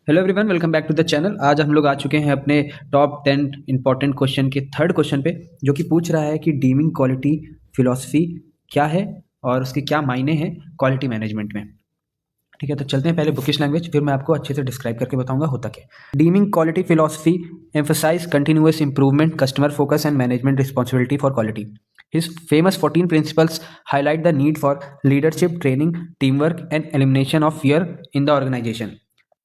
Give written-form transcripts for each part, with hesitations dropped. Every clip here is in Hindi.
Hello everyone, welcome back to the channel. आज हम लोग आ चुके हैं अपने टॉप 10 इंपॉर्टेंट क्वेश्चन के थर्ड क्वेश्चन पे, जो कि पूछ रहा है कि डीमिंग क्वालिटी फिलॉसफी क्या है और उसके क्या मायने हैं क्वालिटी मैनेजमेंट में। ठीक है, तो चलते हैं पहले बुकिश लैंग्वेज, फिर मैं आपको अच्छे से डिस्क्राइब करके बताऊंगा होता क्या। Dimming quality philosophy emphasize continuous improvement, customer focus, and management responsibility for quality. His famous 14 principles highlight the need for leadership, training, teamwork, and elimination of fear in the organization.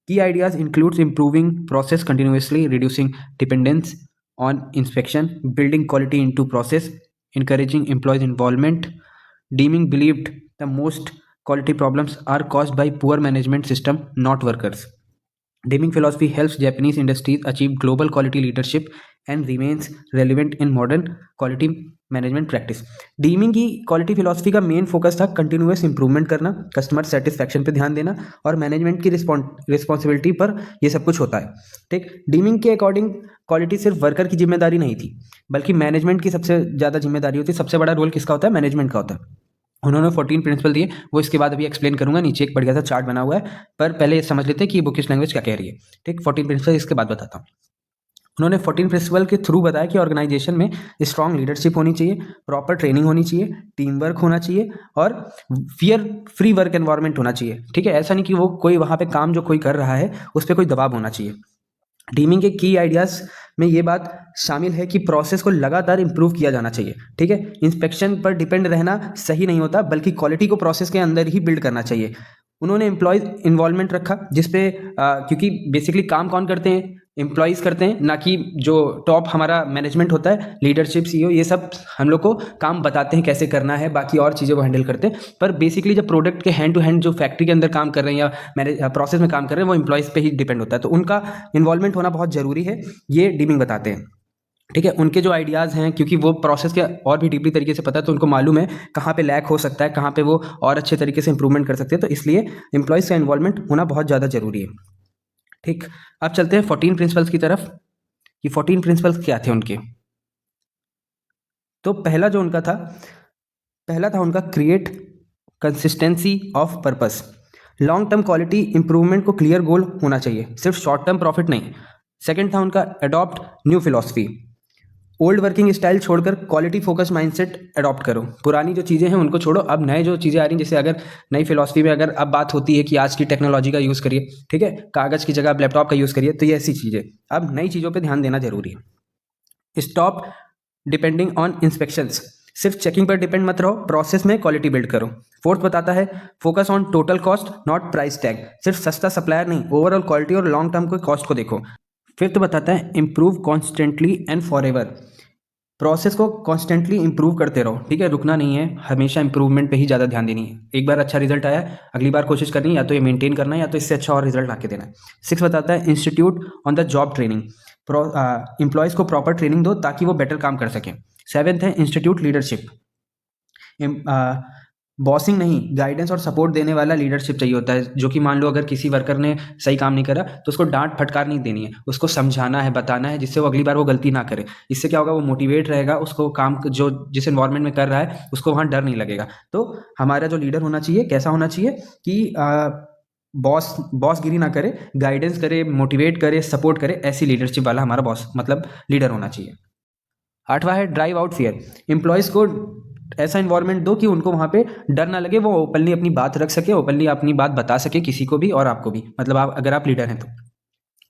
Key ideas includes improving process continuously, reducing dependence on inspection, building quality into process, encouraging employees involvement. Deeming believed the most quality problems are caused by poor management system, not workers. Deeming philosophy helps Japanese industries achieve global quality leadership and remains relevant in modern quality management practice. Dimming की क्वालिटी फिलॉसफी का मेन फोकस था कंटिन्यूअस इंप्रूवमेंट करना, कस्टमर सेटिस्फैक्शन पे ध्यान देना और मैनेजमेंट की रिस्पॉन्सिबिलिटी पर ये सब कुछ होता है। ठीक, डीमिंग के अकॉर्डिंग क्वालिटी सिर्फ वर्कर की जिम्मेदारी नहीं थी, बल्कि मैनेजमेंट की सबसे ज़्यादा जिम्मेदारी होती है। सबसे बड़ा रोल किसका होता है? मैनेजमेंट का होता है। उन्होंने 14 प्रिंसिपल दिए, वो इसके बाद अभी एक्सप्लेन करूंगा। नीचे एक बढ़िया सा चार्ट बना हुआ है, पर पहले समझ लेते हैं कि बुकिश लैंग्वेज क्या कह रही है। ठीक, 14 प्रिंसिपल इसके बाद बताता हूँ। उन्होंने 14 प्रिंसिपल के थ्रू बताया कि ऑर्गेनाइजेशन में स्ट्रांग लीडरशिप होनी चाहिए, प्रॉपर ट्रेनिंग होनी चाहिए, टीम वर्क होना चाहिए और फियर फ्री वर्क एनवायरनमेंट होना चाहिए। ठीक है, ऐसा नहीं कि वो कोई वहाँ पे काम जो कोई कर रहा है उस पर कोई दबाव होना चाहिए। डीमिंग के की आइडियाज में ये बात शामिल है कि प्रोसेस को लगातार इंप्रूव किया जाना चाहिए। ठीक है, इंस्पेक्शन पर डिपेंड रहना सही नहीं होता, बल्कि क्वालिटी को प्रोसेस के अंदर ही बिल्ड करना चाहिए। उन्होंने एम्प्लॉयज इन्वॉल्वमेंट रखा, जिसपे क्योंकि बेसिकली काम कौन करते हैं? एम्प्लॉयज़ करते हैं, ना कि जो टॉप हमारा मैनेजमेंट होता है, लीडरशिप, सीईओ, ये सब हम लोग को काम बताते हैं कैसे करना है, बाकी और चीज़ें वो हैंडल करते हैं। पर बेसिकली जब प्रोडक्ट के हैंड टू हैंड जो फैक्ट्री के अंदर काम कर रहे हैं या मैनेज प्रोसेस में काम कर रहे हैं, वो एम्प्लॉयज़ पे ही डिपेंड होता है, तो उनका इन्वॉल्वमेंट होना बहुत ज़रूरी है, ये डीमिंग बताते हैं। ठीक है, उनके जो आइडियाज़ हैं, क्योंकि वो प्रोसेस के और भी डीपली तरीके से पता है, तो उनको मालूम है कहाँ पे लैक हो सकता है, कहाँ पे वो और अच्छे तरीके से इंप्रूवमेंट कर सकते हैं, तो इसलिए एम्प्लॉयज़ का इन्वॉल्वमेंट होना बहुत ज़्यादा ज़रूरी है। ठीक, अब चलते हैं 14 प्रिंसिपल्स की तरफ कि 14 प्रिंसिपल्स क्या थे उनके। तो पहला जो उनका था, पहला था उनका create consistency of purpose. Long term quality improvement को क्लियर गोल होना चाहिए, सिर्फ शॉर्ट टर्म प्रॉफिट नहीं। सेकंड था उनका adopt new philosophy. Old working style छोड़कर क्वालिटी फोकस माइंडसेट अडॉप्ट करो। पुरानी जो चीज़ें हैं उनको छोड़ो, अब नए जो चीज़ें आ रही हैं, जैसे अगर नई फिलॉसफी में अगर अब बात होती है कि आज की टेक्नोलॉजी का यूज़ करिए, ठीक है, कागज़ की जगह आप लैपटॉप का यूज़ करिए, तो ये ऐसी चीज़ें, अब नई चीज़ों पर ध्यान देना जरूरी है। स्टॉप डिपेंडिंग ऑन इंस्पेक्शंस, सिर्फ चेकिंग पर डिपेंड मत रहो, प्रोसेस में क्वालिटी बिल्ड करो। फोर्थ बताता है focus on total cost not price tag, सिर्फ सस्ता सप्लायर नहीं, ओवरऑल क्वालिटी और लॉन्ग टर्म को कॉस्ट को देखो। फिफ्थ बताता है improve constantly and for ever, process को कॉन्स्टेंटली इंप्रूव करते रहो। ठीक है, रुकना नहीं है, हमेशा इंप्रूवमेंट पे ही ज़्यादा ध्यान देनी है। एक बार अच्छा रिजल्ट आया, अगली बार कोशिश करनी है या तो ये मेंटेन करना है या तो इससे अच्छा और रिजल्ट आके देना है। सिक्स बताता है institute on the job training, employees को प्रॉपर ट्रेनिंग दो ताकि वो बेटर काम कर सकें। सेवेंथ है इंस्टीट्यूट लीडरशिप, बॉसिंग नहीं, गाइडेंस और सपोर्ट देने वाला लीडरशिप चाहिए होता है, जो कि मान लो अगर किसी वर्कर ने सही काम नहीं करा तो उसको डांट फटकार नहीं देनी है, उसको समझाना है, बताना है, जिससे वो अगली बार वो गलती ना करे। इससे क्या होगा? वो मोटिवेट रहेगा, उसको काम जो जिस एनवायरनमेंट में कर रहा है उसको वहाँ डर नहीं लगेगा। तो हमारा जो लीडर होना चाहिए कैसा होना चाहिए कि बॉस गिरी ना करे, गाइडेंस करे, मोटिवेट करे, सपोर्ट करे, ऐसी लीडरशिप वाला हमारा बॉस मतलब लीडर होना चाहिए। आठवां है ड्राइव आउट फियर, एम्प्लॉयज़ को ऐसा इन्वायरमेंट दो कि उनको वहाँ पे डर ना लगे, वो ओपनली अपनी बात रख सके, ओपनली अपनी बात बता सके किसी को भी और आपको भी, मतलब आप अगर आप लीडर हैं तो।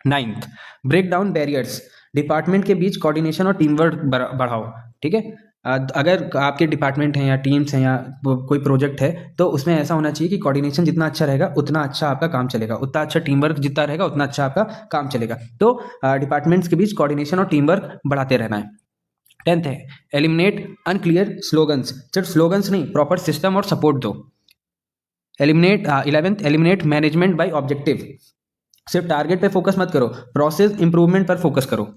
Ninth, break down barriers, department के बीच कोऑर्डिनेशन और टीम वर्क बढ़ाओ। ठीक है, अगर आपके डिपार्टमेंट हैं या टीम्स हैं या कोई प्रोजेक्ट है, तो उसमें ऐसा होना चाहिए कि कोऑर्डिनेशन जितना अच्छा रहेगा उतना अच्छा आपका काम चलेगा, उतना अच्छा टीम वर्क जितना रहेगा उतना अच्छा आपका काम चलेगा। तो डिपार्टमेंट्स के बीच कोऑर्डिनेशन और टीम वर्क बढ़ाते रहना है। 10th है एलिमिनेट अनक्लियर स्लोगन्स, सिर्फ स्लोगन्स नहीं, प्रॉपर सिस्टम और सपोर्ट दो। 11th eliminate management by objective, सिर्फ टारगेट पे फोकस मत करो, प्रोसेस इंप्रूवमेंट पर फोकस करो।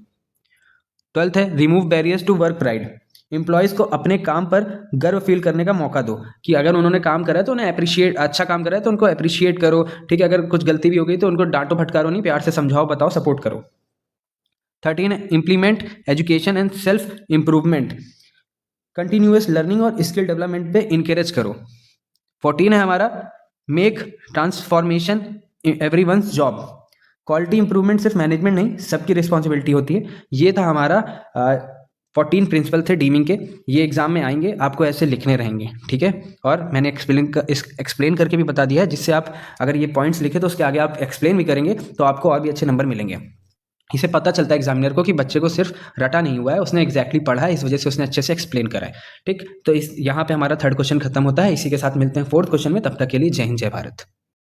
12th है remove barriers to work pride, employees को अपने काम पर गर्व फील करने का मौका दो, कि अगर उन्होंने काम करा है तो उन्हें अप्रिशिएट, अच्छा काम करा है तो उनको अप्रिशिएट करो। ठीक है, अगर कुछ गलती भी हो गई तो उनको डांटो फटकारो नहीं, प्यार से समझाओ, बताओ, सपोर्ट करो। 13 implement education and self improvement, continuous learning और स्किल डेवलपमेंट पे इनकरेज करो। 14 है हमारा make transformation everyone's job, quality improvement सिर्फ मैनेजमेंट नहीं, सबकी रिस्पॉन्सिबिलिटी होती है। ये था हमारा 14 प्रिंसिपल थे डीमिंग के। ये एग्जाम में आएंगे, आपको ऐसे लिखने रहेंगे, ठीक है। और मैंने एक्सप्लेन करके भी बता दिया है, जिससे आप अगर ये पॉइंट्स लिखे तो उसके आगे आप एक्सप्लेन भी करेंगे तो आपको और भी अच्छे नंबर मिलेंगे। इसे पता चलता है एग्जामिनर को कि बच्चे को सिर्फ रटा नहीं हुआ है, उसने एग्जैक्टली पढ़ा है, इस वजह से उसने अच्छे से एक्सप्लेन करा है। ठीक, तो इस यहाँ पे हमारा थर्ड क्वेश्चन खत्म होता है। इसी के साथ मिलते हैं फोर्थ क्वेश्चन में। तब तक के लिए जय हिंद, जय भारत।